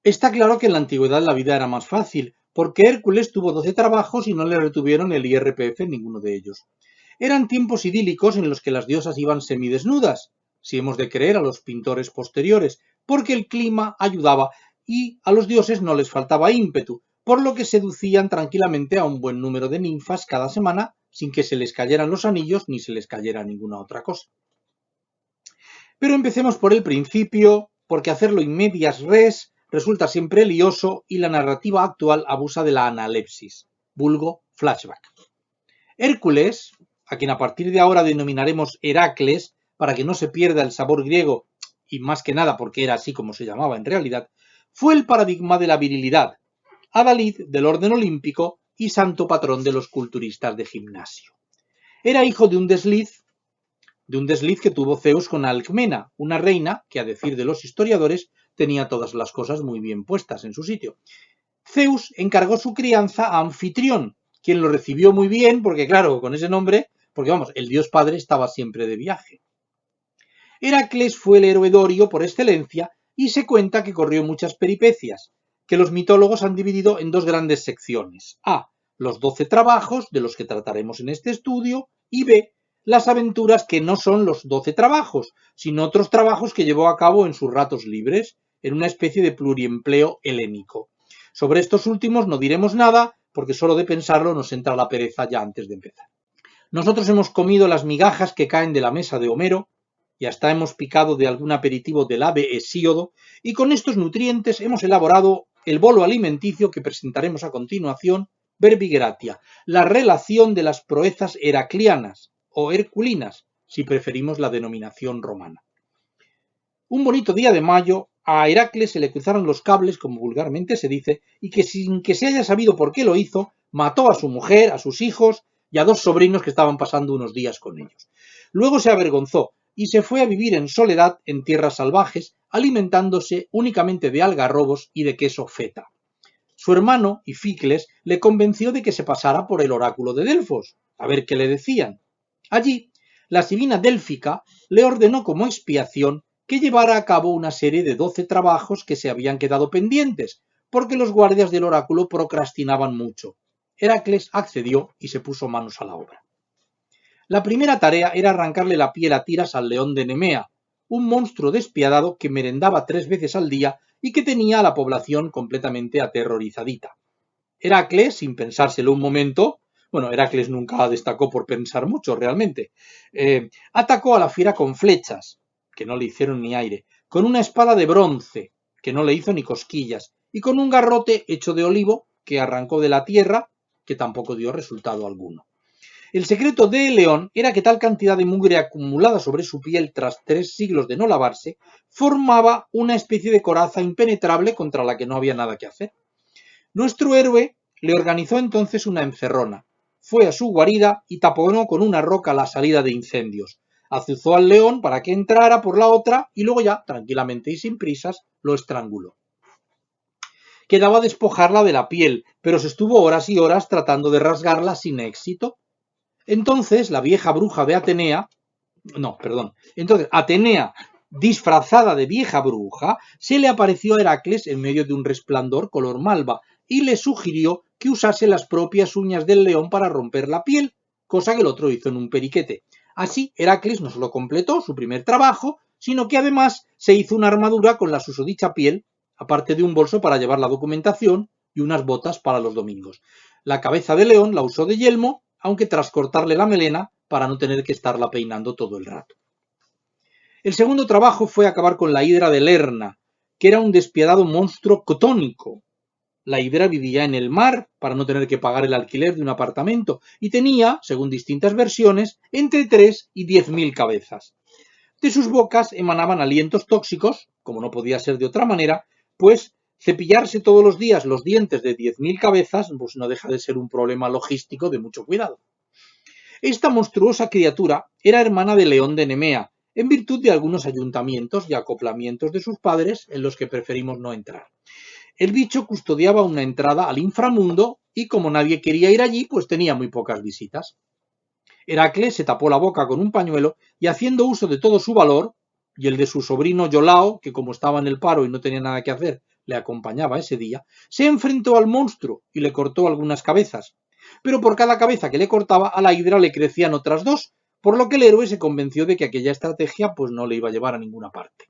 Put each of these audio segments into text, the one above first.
Está claro que en la antigüedad la vida era más fácil, porque Hércules tuvo 12 trabajos y no le retuvieron el IRPF en ninguno de ellos. Eran tiempos idílicos en los que las diosas iban semidesnudas, si hemos de creer a los pintores posteriores, porque el clima ayudaba y a los dioses no les faltaba ímpetu, por lo que seducían tranquilamente a un buen número de ninfas cada semana sin que se les cayeran los anillos ni se les cayera ninguna otra cosa. Pero empecemos por el principio, porque hacerlo in medias res resulta siempre lioso y la narrativa actual abusa de la analepsis, vulgo flashback. Hércules, a quien a partir de ahora denominaremos Heracles, para que no se pierda el sabor griego, y más que nada porque era así como se llamaba en realidad, fue el paradigma de la virilidad, adalid del orden olímpico y santo patrón de los culturistas de gimnasio. Era hijo de un desliz que tuvo Zeus con Alcmena, una reina que, a decir de los historiadores, tenía todas las cosas muy bien puestas en su sitio. Zeus encargó su crianza a Anfitrión, quien lo recibió muy bien, porque claro, con ese nombre, porque vamos, el dios padre estaba siempre de viaje. Heracles fue el héroe dorio por excelencia y se cuenta que corrió muchas peripecias, que los mitólogos han dividido en dos grandes secciones. A, los 12 trabajos, de los que trataremos en este estudio, y B, las aventuras que no son los 12 trabajos, sino otros trabajos que llevó a cabo en sus ratos libres, en una especie de pluriempleo helénico. Sobre estos últimos no diremos nada, porque solo de pensarlo nos entra la pereza ya antes de empezar. Nosotros hemos comido las migajas que caen de la mesa de Homero, y hasta hemos picado de algún aperitivo del ave Hesíodo, y con estos nutrientes hemos elaborado el bolo alimenticio que presentaremos a continuación, Verbigratia, la relación de las proezas heraclianas, o herculinas, si preferimos la denominación romana. Un bonito día de mayo, a Heracles se le cruzaron los cables, como vulgarmente se dice, y que sin que se haya sabido por qué lo hizo, mató a su mujer, a sus hijos y a 2 sobrinos que estaban pasando unos días con ellos. Luego se avergonzó y se fue a vivir en soledad en tierras salvajes, alimentándose únicamente de algarrobos y de queso feta. Su hermano, Ificles, le convenció de que se pasara por el oráculo de Delfos, a ver qué le decían. Allí, la sibila délfica le ordenó como expiación que llevara a cabo una serie de 12 trabajos que se habían quedado pendientes, porque los guardias del oráculo procrastinaban mucho. Heracles accedió y se puso manos a la obra. La primera tarea era arrancarle la piel a tiras al león de Nemea, un monstruo despiadado que merendaba 3 veces al día y que tenía a la población completamente aterrorizadita. Heracles, sin pensárselo un momento, Heracles nunca destacó por pensar mucho realmente, atacó a la fiera con flechas, que no le hicieron ni aire, con una espada de bronce, que no le hizo ni cosquillas, y con un garrote hecho de olivo, que arrancó de la tierra, que tampoco dio resultado alguno. El secreto del león era que tal cantidad de mugre acumulada sobre su piel tras 3 siglos de no lavarse formaba una especie de coraza impenetrable contra la que no había nada que hacer. Nuestro héroe le organizó entonces una encerrona, fue a su guarida y taponó con una roca la salida de incendios, azuzó al león para que entrara por la otra y luego ya, tranquilamente y sin prisas, lo estranguló. Quedaba despojarla de la piel, pero se estuvo horas y horas tratando de rasgarla sin éxito. Entonces la vieja bruja de Atenea, Atenea, disfrazada de vieja bruja, se le apareció a Heracles en medio de un resplandor color malva y le sugirió que usase las propias uñas del león para romper la piel, cosa que el otro hizo en un periquete. Así, Heracles no solo completó su primer trabajo, sino que además se hizo una armadura con la susodicha piel, aparte de un bolso para llevar la documentación y unas botas para los domingos. La cabeza de león la usó de yelmo, aunque tras cortarle la melena para no tener que estarla peinando todo el rato. El segundo trabajo fue acabar con la hidra de Lerna, que era un despiadado monstruo cotónico. La hidra vivía en el mar para no tener que pagar el alquiler de un apartamento y tenía, según distintas versiones, entre 3 y 10.000 cabezas. De sus bocas emanaban alientos tóxicos, como no podía ser de otra manera, pues cepillarse todos los días los dientes de 10.000 cabezas pues no deja de ser un problema logístico de mucho cuidado. Esta monstruosa criatura era hermana de León de Nemea, en virtud de algunos ayuntamientos y acoplamientos de sus padres en los que preferimos no entrar. El bicho custodiaba una entrada al inframundo y como nadie quería ir allí, pues tenía muy pocas visitas. Heracles se tapó la boca con un pañuelo y haciendo uso de todo su valor, y el de su sobrino Iolao, que como estaba en el paro y no tenía nada que hacer, le acompañaba ese día, se enfrentó al monstruo y le cortó algunas cabezas. Pero por cada cabeza que le cortaba, a la hidra le crecían otras dos, por lo que el héroe se convenció de que aquella estrategia pues no le iba a llevar a ninguna parte.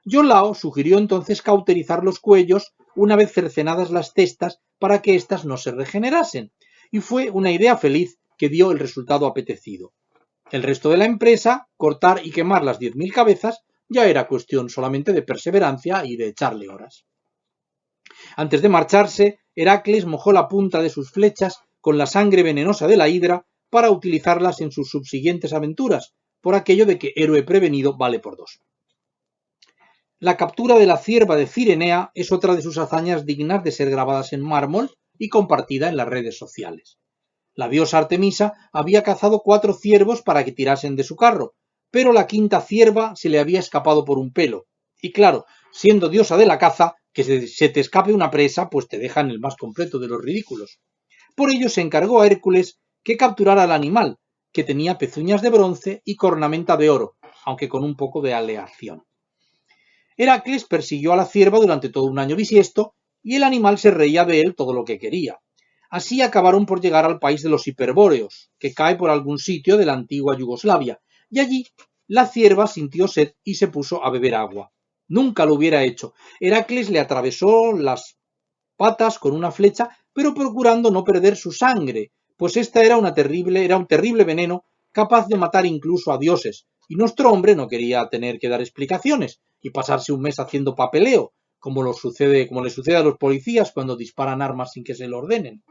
John Lao sugirió entonces cauterizar los cuellos una vez cercenadas las cestas para que éstas no se regenerasen, y fue una idea feliz que dio el resultado apetecido. El resto de la empresa, cortar y quemar las 10.000 cabezas, ya era cuestión solamente de perseverancia y de echarle horas. Antes de marcharse, Heracles mojó la punta de sus flechas con la sangre venenosa de la hidra para utilizarlas en sus subsiguientes aventuras, por aquello de que héroe prevenido vale por dos. La captura de la cierva de Cirenea es otra de sus hazañas dignas de ser grabadas en mármol y compartida en las redes sociales. La diosa Artemisa había cazado 4 ciervos para que tirasen de su carro, pero la quinta cierva se le había escapado por un pelo. Y claro, siendo diosa de la caza, que se te escape una presa, pues te dejan el más completo de los ridículos. Por ello se encargó a Hércules que capturara al animal, que tenía pezuñas de bronce y cornamenta de oro, aunque con un poco de aleación. Heracles persiguió a la cierva durante todo un año bisiesto y el animal se reía de él todo lo que quería. Así acabaron por llegar al país de los hiperbóreos, que cae por algún sitio de la antigua Yugoslavia, y allí la cierva sintió sed y se puso a beber agua. Nunca lo hubiera hecho. Heracles le atravesó las patas con una flecha, pero procurando no perder su sangre, pues esta era un terrible veneno capaz de matar incluso a dioses, y nuestro hombre no quería tener que dar explicaciones y pasarse un mes haciendo papeleo, como le sucede a los policías cuando disparan armas sin que se lo ordenen.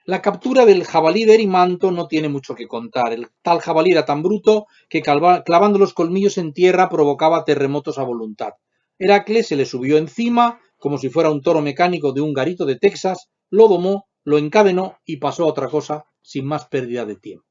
La captura del jabalí de Erimanto no tiene mucho que contar. El tal jabalí era tan bruto que clavando los colmillos en tierra provocaba terremotos a voluntad. Heracles se le subió encima, como si fuera un toro mecánico de un garito de Texas, lo domó, lo encadenó y pasó a otra cosa sin más pérdida de tiempo.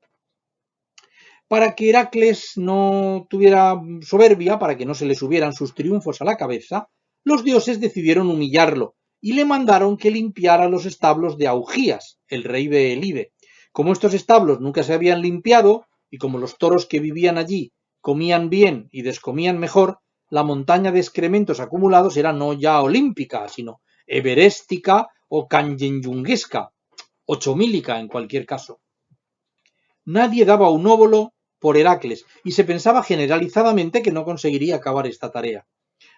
Para que Heracles no tuviera soberbia, para que no se le subieran sus triunfos a la cabeza, los dioses decidieron humillarlo y le mandaron que limpiara los establos de Augías, el rey de Elide. Como estos establos nunca se habían limpiado, y como los toros que vivían allí comían bien y descomían mejor, la montaña de excrementos acumulados era no ya olímpica, sino everéstica o kanyenyunguesca, ochomílica en cualquier caso. Nadie daba un óbolo por Heracles y se pensaba generalizadamente que no conseguiría acabar esta tarea.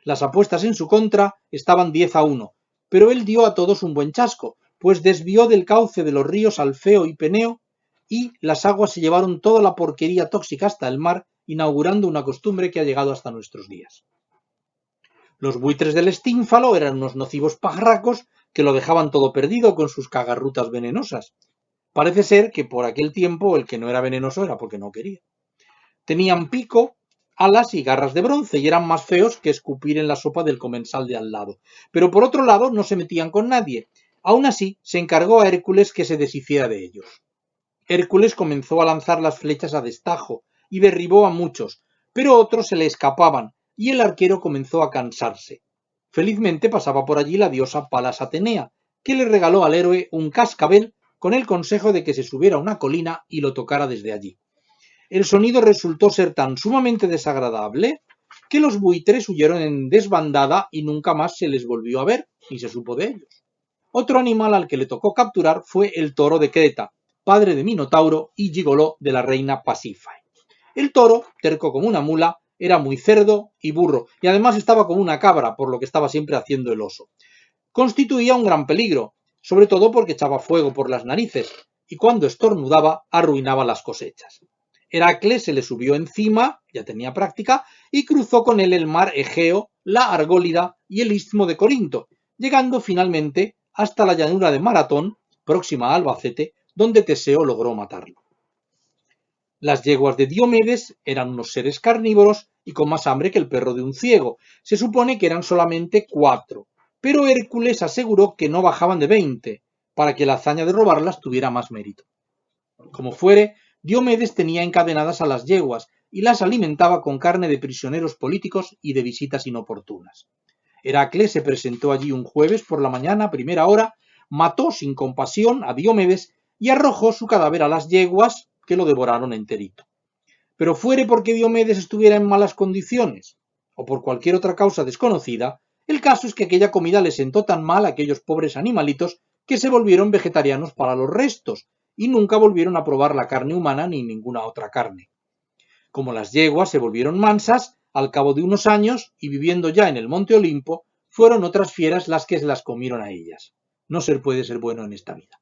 Las apuestas en su contra estaban 10-1, pero él dio a todos un buen chasco, pues desvió del cauce de los ríos Alfeo y Peneo y las aguas se llevaron toda la porquería tóxica hasta el mar, inaugurando una costumbre que ha llegado hasta nuestros días. Los buitres del Estínfalo eran unos nocivos pajarracos que lo dejaban todo perdido con sus cagarrutas venenosas. Parece ser que por aquel tiempo el que no era venenoso era porque no quería. Tenían pico, alas y garras de bronce y eran más feos que escupir en la sopa del comensal de al lado. Pero por otro lado no se metían con nadie. Aún así se encargó a Hércules que se deshiciera de ellos. Hércules comenzó a lanzar las flechas a destajo y derribó a muchos, pero otros se le escapaban y el arquero comenzó a cansarse. Felizmente pasaba por allí la diosa Palas Atenea, que le regaló al héroe un cascabel con el consejo de que se subiera a una colina y lo tocara desde allí. El sonido resultó ser tan sumamente desagradable que los buitres huyeron en desbandada y nunca más se les volvió a ver, ni se supo de ellos. Otro animal al que le tocó capturar fue el toro de Creta, padre de Minotauro y gigoló de la reina Pasífae. El toro, terco como una mula, era muy cerdo y burro, y además estaba como una cabra, por lo que estaba siempre haciendo el oso. Constituía un gran peligro, sobre todo porque echaba fuego por las narices, y cuando estornudaba arruinaba las cosechas. Heracles se le subió encima, ya tenía práctica, y cruzó con él el mar Egeo, la Argólida y el istmo de Corinto, llegando finalmente hasta la llanura de Maratón, próxima a Albacete, donde Teseo logró matarlo. Las yeguas de Diomedes eran unos seres carnívoros y con más hambre que el perro de un ciego. Se supone que eran solamente 4, pero Hércules aseguró que no bajaban de 20, para que la hazaña de robarlas tuviera más mérito. Como fuere, Diomedes tenía encadenadas a las yeguas y las alimentaba con carne de prisioneros políticos y de visitas inoportunas. Heracles se presentó allí un jueves por la mañana a primera hora, mató sin compasión a Diomedes y arrojó su cadáver a las yeguas, que lo devoraron enterito. Pero fuere porque Diomedes estuviera en malas condiciones o por cualquier otra causa desconocida, El caso es que aquella comida le sentó tan mal a aquellos pobres animalitos que se volvieron vegetarianos para los restos y nunca volvieron a probar la carne humana ni ninguna otra carne. Como las yeguas se volvieron mansas, al cabo de unos años, y viviendo ya en el monte Olimpo, fueron otras fieras las que se las comieron a ellas. No se puede ser bueno en esta vida.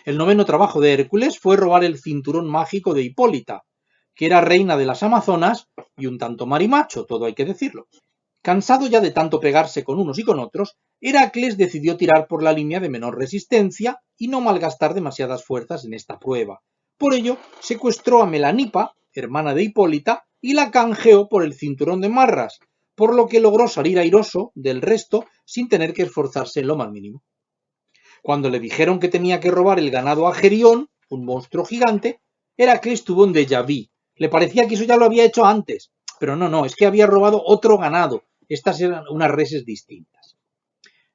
El noveno trabajo de Hércules fue robar el cinturón mágico de Hipólita, que era reina de las Amazonas y un tanto marimacho, todo hay que decirlo. Cansado ya de tanto pegarse con unos y con otros, Heracles decidió tirar por la línea de menor resistencia y no malgastar demasiadas fuerzas en esta prueba. Por ello, secuestró a Melanipa, hermana de Hipólita, y la canjeó por el cinturón de marras, por lo que logró salir airoso del resto sin tener que esforzarse en lo más mínimo. Cuando le dijeron que tenía que robar el ganado a Gerión, un monstruo gigante, Heracles tuvo un déjà vu. Le parecía que eso ya lo había hecho antes, pero no, es que había robado otro ganado. Estas eran unas reses distintas.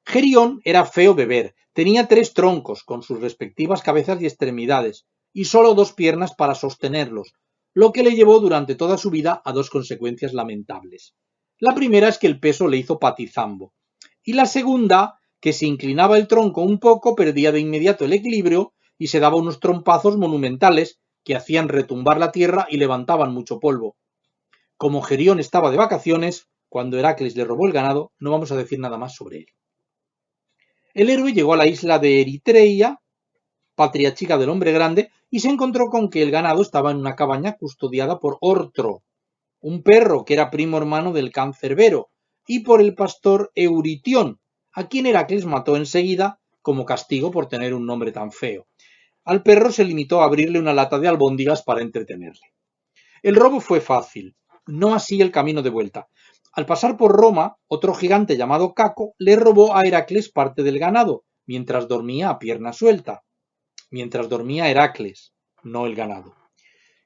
Gerión era feo de ver, tenía 3 troncos con sus respectivas cabezas y extremidades, y solo 2 piernas para sostenerlos, lo que le llevó durante toda su vida a 2 consecuencias lamentables. La primera es que el peso le hizo patizambo, y la segunda, que si inclinaba el tronco un poco perdía de inmediato el equilibrio y se daba unos trompazos monumentales que hacían retumbar la tierra y levantaban mucho polvo. Como Gerión estaba de vacaciones, cuando Heracles le robó el ganado, no vamos a decir nada más sobre él. El héroe llegó a la isla de Eritreia, patria chica del hombre grande, y se encontró con que el ganado estaba en una cabaña custodiada por Ortro, un perro que era primo hermano del Cancerbero, y por el pastor Euritión, a quien Heracles mató enseguida como castigo por tener un nombre tan feo. Al perro se limitó a abrirle una lata de albóndigas para entretenerle. El robo fue fácil, no así el camino de vuelta. Al pasar por Roma, otro gigante llamado Caco le robó a Heracles parte del ganado, mientras dormía a pierna suelta. Mientras dormía Heracles, no el ganado.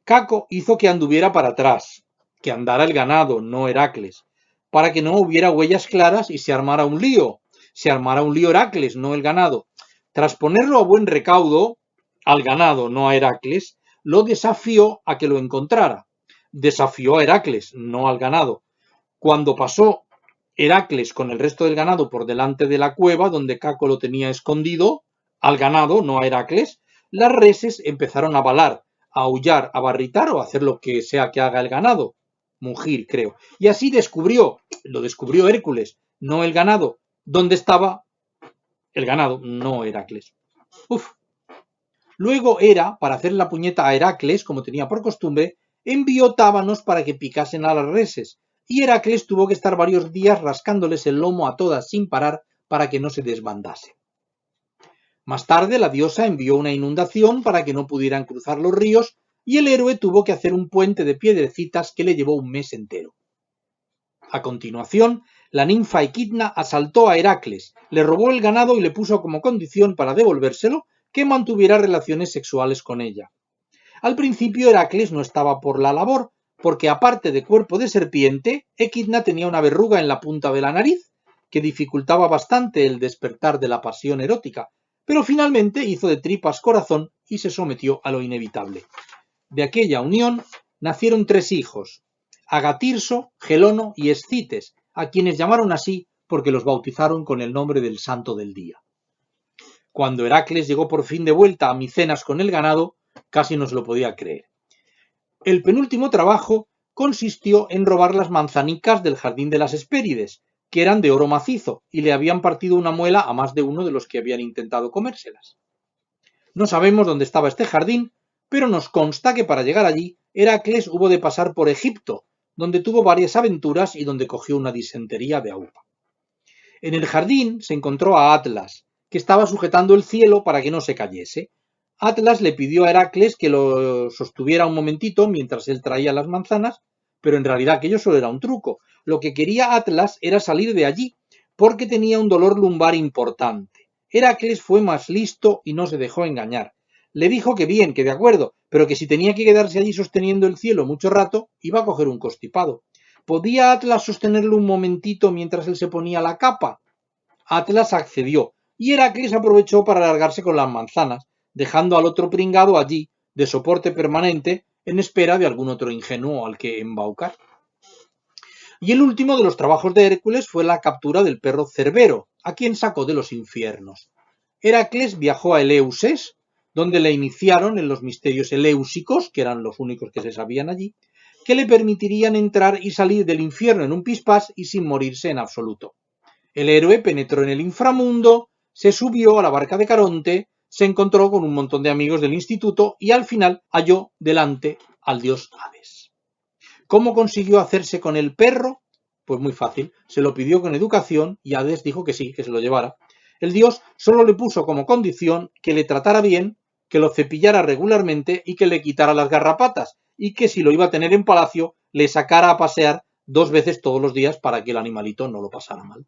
Caco hizo que anduviera para atrás, que andara el ganado, no Heracles, para que no hubiera huellas claras y se armara un lío. Se armara un lío Heracles, no el ganado. Tras ponerlo a buen recaudo, al ganado, no a Heracles, lo desafió a que lo encontrara. Desafió a Heracles, no al ganado. Cuando pasó Heracles con el resto del ganado por delante de la cueva donde Caco lo tenía escondido, al ganado, no a Heracles, las reses empezaron a balar, a aullar, a barritar o a hacer lo que sea que haga el ganado. Mugir, creo. Y así lo descubrió Hércules, no el ganado. ¿Dónde estaba el ganado? No Heracles. Luego Hera, para hacer la puñeta a Heracles, como tenía por costumbre, envió tábanos para que picasen a las reses, y Heracles tuvo que estar varios días rascándoles el lomo a todas sin parar para que no se desbandase. Más tarde la diosa envió una inundación para que no pudieran cruzar los ríos y el héroe tuvo que hacer un puente de piedrecitas que le llevó un mes entero. A continuación, la ninfa Equidna asaltó a Heracles, le robó el ganado y le puso como condición para devolvérselo que mantuviera relaciones sexuales con ella. Al principio Heracles no estaba por la labor, porque aparte de cuerpo de serpiente, Equidna tenía una verruga en la punta de la nariz, que dificultaba bastante el despertar de la pasión erótica, pero finalmente hizo de tripas corazón y se sometió a lo inevitable. De aquella unión nacieron 3 hijos, Agatirso, Gelono y Escites, a quienes llamaron así porque los bautizaron con el nombre del santo del día. Cuando Heracles llegó por fin de vuelta a Micenas con el ganado, casi no se lo podía creer. El penúltimo trabajo consistió en robar las manzanicas del jardín de las Hespérides, que eran de oro macizo, y le habían partido una muela a más de uno de los que habían intentado comérselas. No sabemos dónde estaba este jardín, pero nos consta que para llegar allí, Heracles hubo de pasar por Egipto, donde tuvo varias aventuras y donde cogió una disentería de aupa. En el jardín se encontró a Atlas, que estaba sujetando el cielo para que no se cayese. Atlas le pidió a Heracles que lo sostuviera un momentito mientras él traía las manzanas, pero en realidad aquello solo era un truco. Lo que quería Atlas era salir de allí, porque tenía un dolor lumbar importante. Heracles fue más listo y no se dejó engañar. Le dijo que bien, que de acuerdo, pero que si tenía que quedarse allí sosteniendo el cielo mucho rato, iba a coger un constipado. ¿Podía Atlas sostenerlo un momentito mientras él se ponía la capa? Atlas accedió, y Heracles aprovechó para largarse con las manzanas, dejando al otro pringado allí, de soporte permanente, en espera de algún otro ingenuo al que embaucar. Y el último de los trabajos de Hércules fue la captura del perro Cerbero, a quien sacó de los infiernos. Heracles viajó a Eleusis, donde le iniciaron en los misterios eleusis, que eran los únicos que se sabían allí, que le permitirían entrar y salir del infierno en un pispás y sin morirse en absoluto. El héroe penetró en el inframundo, se subió a la barca de Caronte, se encontró con un montón de amigos del instituto y al final halló delante al dios Hades. ¿Cómo consiguió hacerse con el perro? Pues muy fácil, se lo pidió con educación y Hades dijo que sí, que se lo llevara. El dios solo le puso como condición que le tratara bien, que lo cepillara regularmente y que le quitara las garrapatas, y que si lo iba a tener en palacio, le sacara a pasear 2 veces todos los días para que el animalito no lo pasara mal.